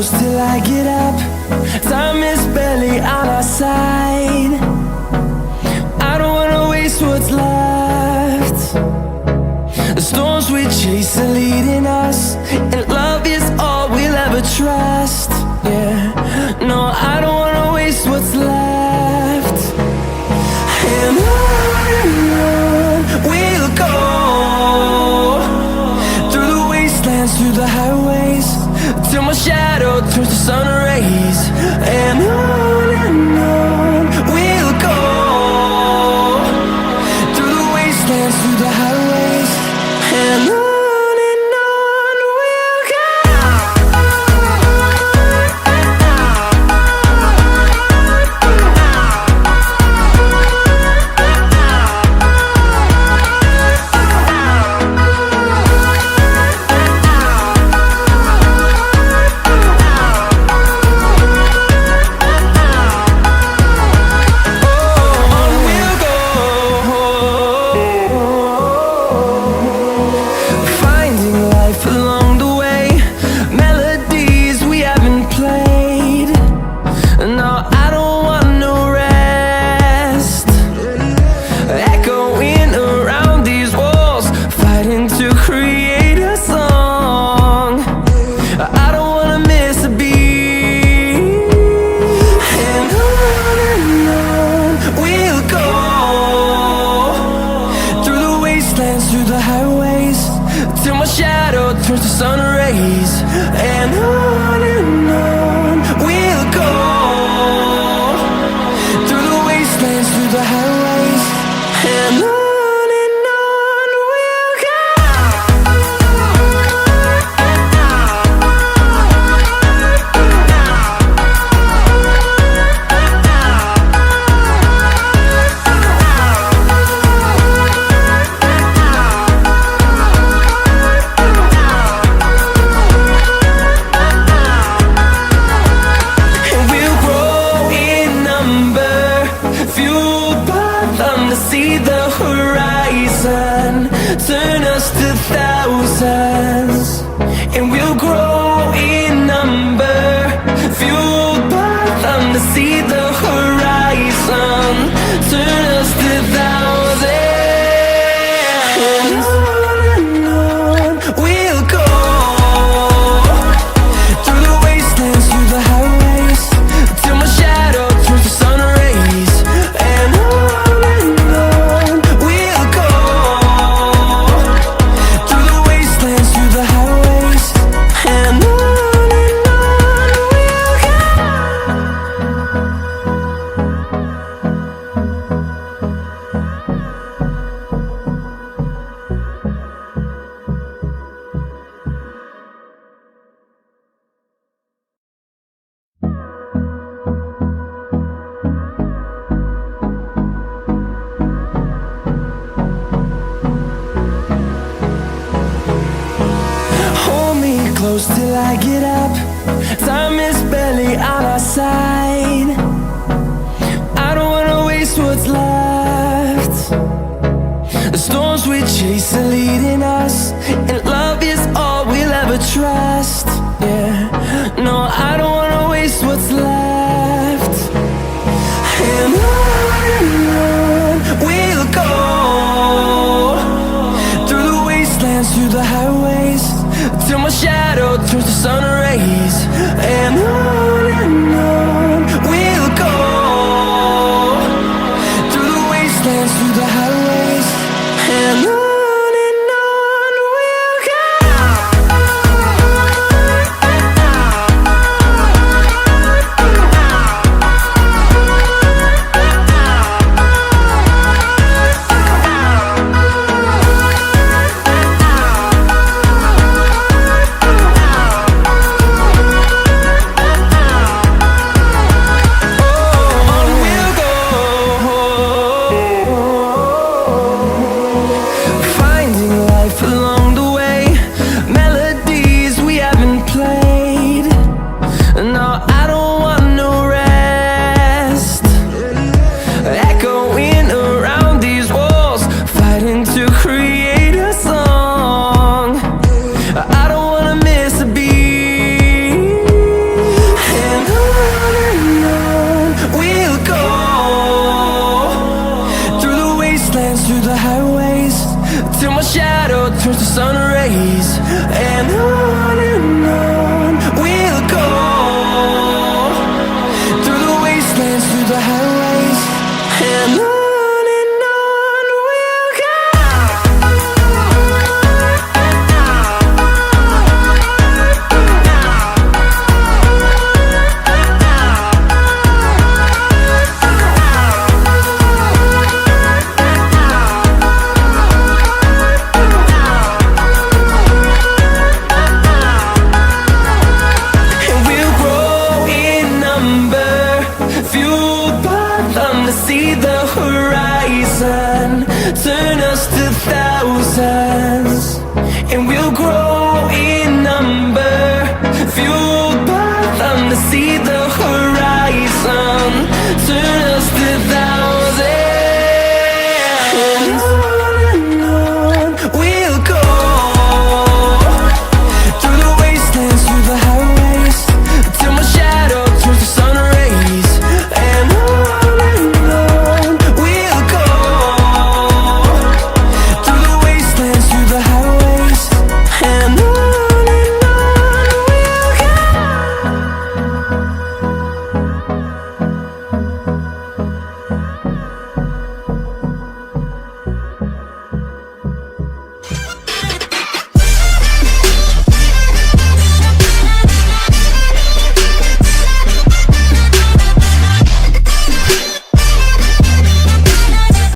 close till I get up. Time is barely on our side. I don't wanna waste what's left. The storms we chase are leading us, and love is all we'll ever trust. Yeah, no, I don't wanna waste what's left. And on we'll go, through the wastelands, through the highways, till my shadow turns to sun rays. And on we'll go, through the wastelands, through the highways, and on. Close till I get up. Time is barely on our side. I don't wanna waste what's left. The storms we chase are leading us, and love is all we'll ever trust. Yeah, no, I don't wanna waste what's left. And on we'll go, through the wastelands, through the highways, till my shadow turns to sun rays. And on we'll fueled by them to see the horizon, turn us to thousands, and we'll grow